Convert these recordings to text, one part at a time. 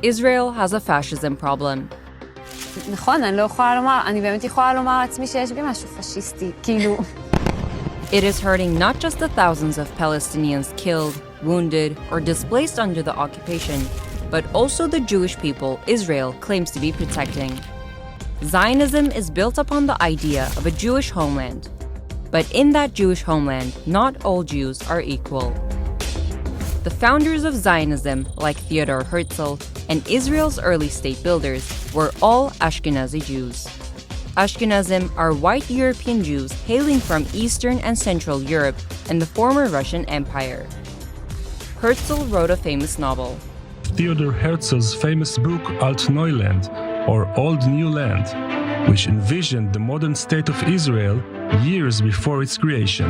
Israel has a fascism problem. נכון, אני באמת יכולה לומר לעצמי שיש בי משהו פשיסטי, כאילו... It is hurting not just the thousands of Palestinians killed, wounded, or displaced under the occupation, but also the Jewish people Israel claims to be protecting. Zionism is built upon the idea of a Jewish homeland. But in that Jewish homeland, not all Jews are equal. The founders of Zionism, like Theodor Herzl, and Israel's early state builders, were all Ashkenazi Jews. Ashkenazim are white European Jews hailing from Eastern and Central Europe and the former Russian Empire. Herzl wrote a famous novel. Theodor Herzl's famous book Alt Neuland, or Old New Land, which envisioned the modern state of Israel years before its creation.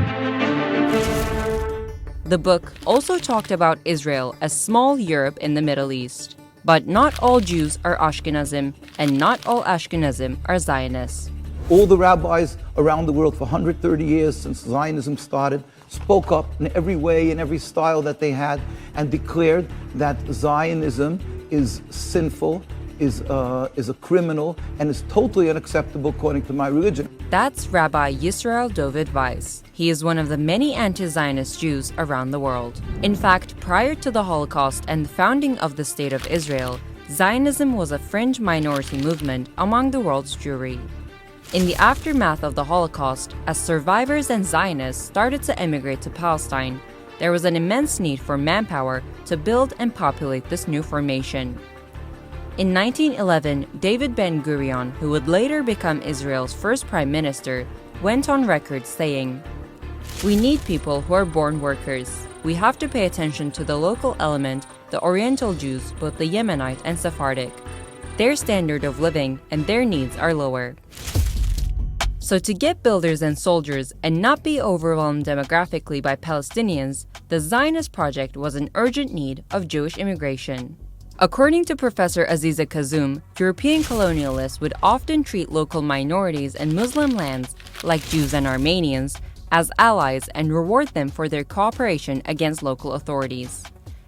The book also talked about Israel as small Europe in the Middle East. But not all Jews are Ashkenazim, and not all Ashkenazim are Zionists. All the rabbis around the world for 130 years since Zionism started spoke up in every way, in every style that they had, and declared that Zionism is sinful, is a criminal, and is totally unacceptable according to my religion. That's Rabbi Yisrael David Weiss. He is one of the many anti-Zionist Jews around the world. In fact, prior to the Holocaust and the founding of the State of Israel, Zionism was a fringe minority movement among the world's Jewry. In the aftermath of the Holocaust, as survivors and Zionists started to emigrate to Palestine, there was an immense need for manpower to build and populate this new formation. In 1911, David Ben-Gurion, who would later become Israel's first prime minister, went on record saying, "We need people who are born workers. We have to pay attention to the local element, the Oriental Jews, both the Yemenite and Sephardic. Their standard of living and their needs are lower." So to get builders and soldiers and not be overwhelmed demographically by Palestinians, the Zionist project was an urgent need of Jewish immigration. According to Professor Aziza Kazum, European colonialists would often treat local minorities and Muslim lands, like Jews and Armenians, as allies and reward them for their cooperation against local authorities.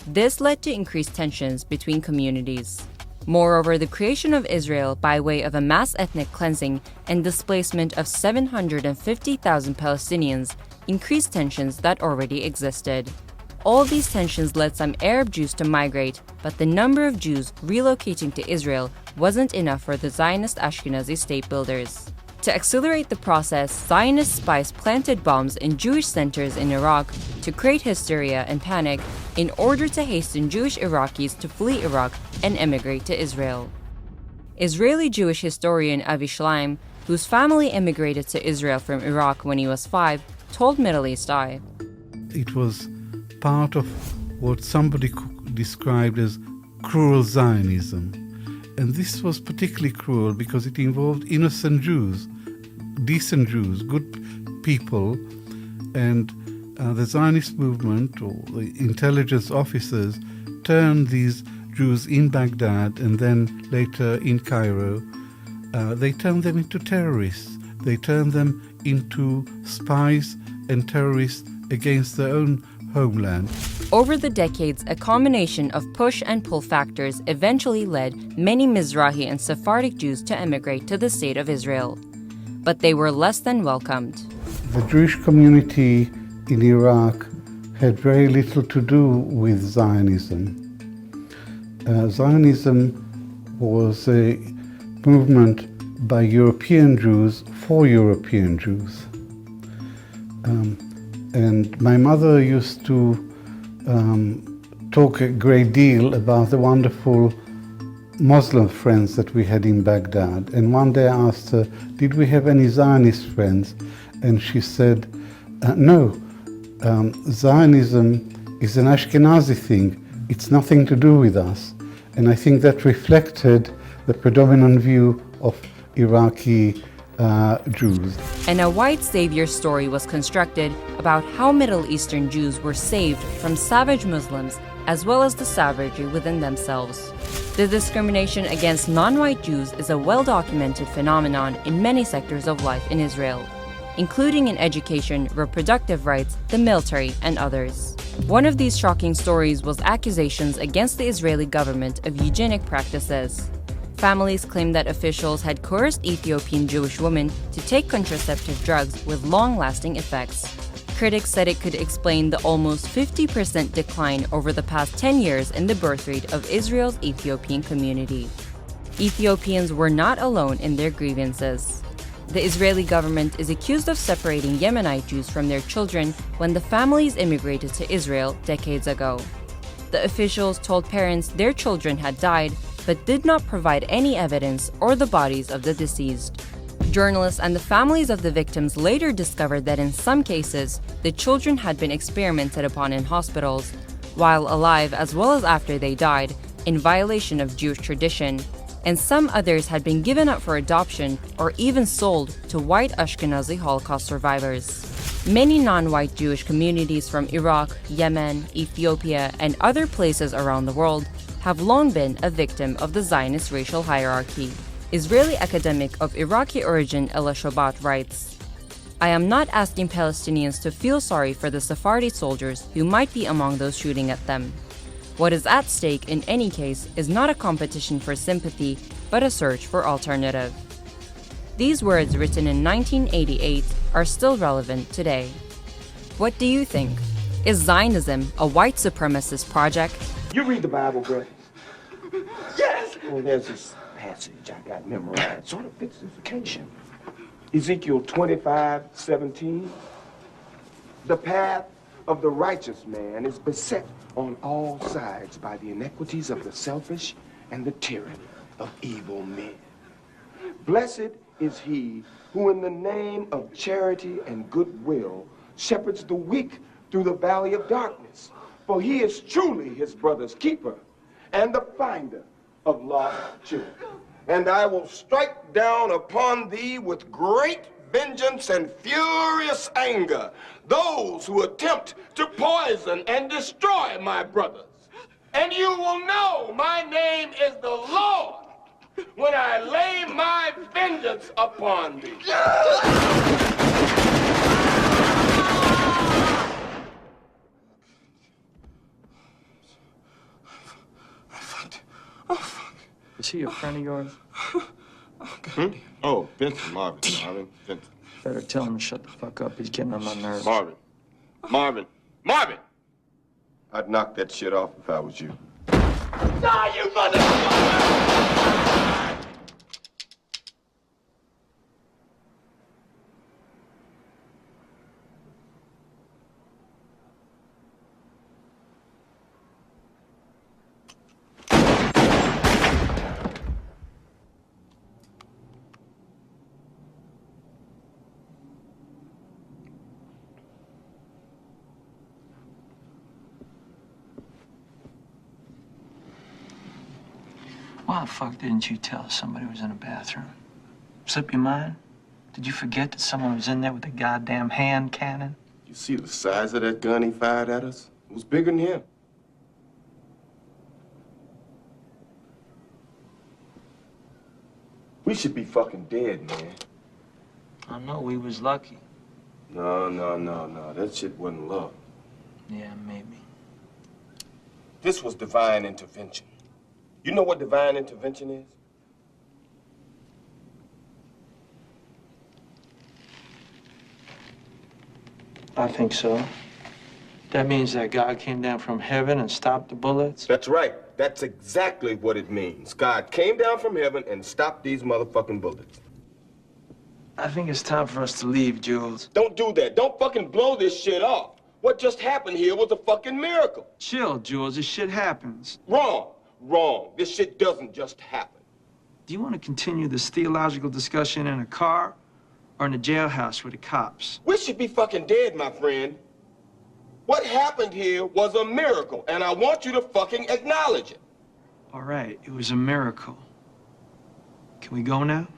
This led to increased tensions between communities. Moreover, the creation of Israel by way of a mass ethnic cleansing and displacement of 750,000 Palestinians increased tensions that already existed. All these tensions led some Arab Jews to migrate, but the number of Jews relocating to Israel wasn't enough for the Zionist Ashkenazi state builders. To accelerate the process, Zionist spies planted bombs in Jewish centers in Iraq to create hysteria and panic in order to hasten Jewish Iraqis to flee Iraq and emigrate to Israel. Israeli Jewish historian Avi Shleim, whose family immigrated to Israel from Iraq when he was 5, told Middle East Eye. It was part of what somebody described as cruel Zionism. And this was particularly cruel because it involved innocent Jews, decent Jews, good people, and the Zionist movement or the intelligence officers turned these Jews in Baghdad and then later in Cairo. They turned them into terrorists. They turned them into spies and terrorists against their own homeland. Over the decades, a combination of push and pull factors eventually led many Mizrahi and Sephardic Jews to emigrate to the State of Israel. But they were less than welcomed. The Jewish community in Iraq had very little to do with Zionism. Zionism was a movement by European Jews for European Jews. And my mother used to talk a great deal about the wonderful Muslim friends that we had in Baghdad. And one day I asked her, did we have any Zionist friends? And she said, no, Zionism is an Ashkenazi thing. It's nothing to do with us. And I think that reflected the predominant view of Iraqi Jews. And a white savior story was constructed about how Middle Eastern Jews were saved from savage Muslims as well as the savagery within themselves. The discrimination against non-white Jews is a well-documented phenomenon in many sectors of life in Israel. including in education, reproductive rights, the military, and others. One of these shocking stories was accusations against the Israeli government of eugenic practices. Families claimed that officials had coerced Ethiopian Jewish women to take contraceptive drugs with long-lasting effects. Critics said it could explain the almost 50% decline over the past 10 years in the birth rate of Israel's Ethiopian community. Ethiopians were not alone in their grievances. The Israeli government is accused of separating Yemenite Jews from their children when the families immigrated to Israel decades ago. The officials told parents their children had died, but did not provide any evidence or the bodies of the deceased. Journalists and the families of the victims later discovered that in some cases, the children had been experimented upon in hospitals, while alive as well as after they died, in violation of Jewish tradition, and some others had been given up for adoption or even sold to white Ashkenazi Holocaust survivors. Many non-white Jewish communities from Iraq, Yemen, Ethiopia, and other places around the world have long been a victim of the Zionist racial hierarchy. Israeli academic of Iraqi origin Ella Shobat writes, "I am not asking Palestinians to feel sorry for the Sephardi soldiers who might be among those shooting at them. What is at stake in any case is not a competition for sympathy, but a search for alternative." These words, written in 1988, are still relevant today. What do you think? Is Zionism a white supremacist project? You read the Bible, bro? Yes! Well, there's this passage I got memorized, sort of fits this occasion. Ezekiel 25:17. The path of the righteous man is beset on all sides by the iniquities of the selfish and the tyranny of evil men. Blessed is he who in the name of charity and goodwill shepherds the weak through the valley of darkness. For he is truly his brother's keeper and the finder of lost children. And I will strike down upon thee with great vengeance and furious anger those who attempt to poison and destroy my brothers. And you will know my name is the Lord when I lay my vengeance upon thee. Is he a friend of yours? Oh, Vincent, Marvin. Vincent. Better tell him to shut the fuck up. He's getting on my nerves. Marvin! I'd knock that shit off if I was you. Die, you motherfucker! Why the fuck didn't you tell us somebody was in the bathroom? Slip your mind? Did you forget that someone was in there with a goddamn hand cannon? You see the size of that gun he fired at us? It was bigger than him. We should be fucking dead, man. I know, we was lucky. No. That shit wasn't love. Yeah, maybe. This was divine intervention. You know what divine intervention is? I think so. That means that God came down from heaven and stopped the bullets? That's right. That's exactly what it means. God came down from heaven and stopped these motherfucking bullets. I think it's time for us to leave, Jules. Don't do that. Don't fucking blow this shit off. What just happened here was a fucking miracle. Chill, Jules. This shit happens. Wrong. This shit doesn't just happen. Do you want to continue this theological discussion in a car or in a jailhouse with the cops? We should be fucking dead, my friend. What happened here was a miracle, and I want you to fucking acknowledge it. All right, it was a miracle. Can we go now?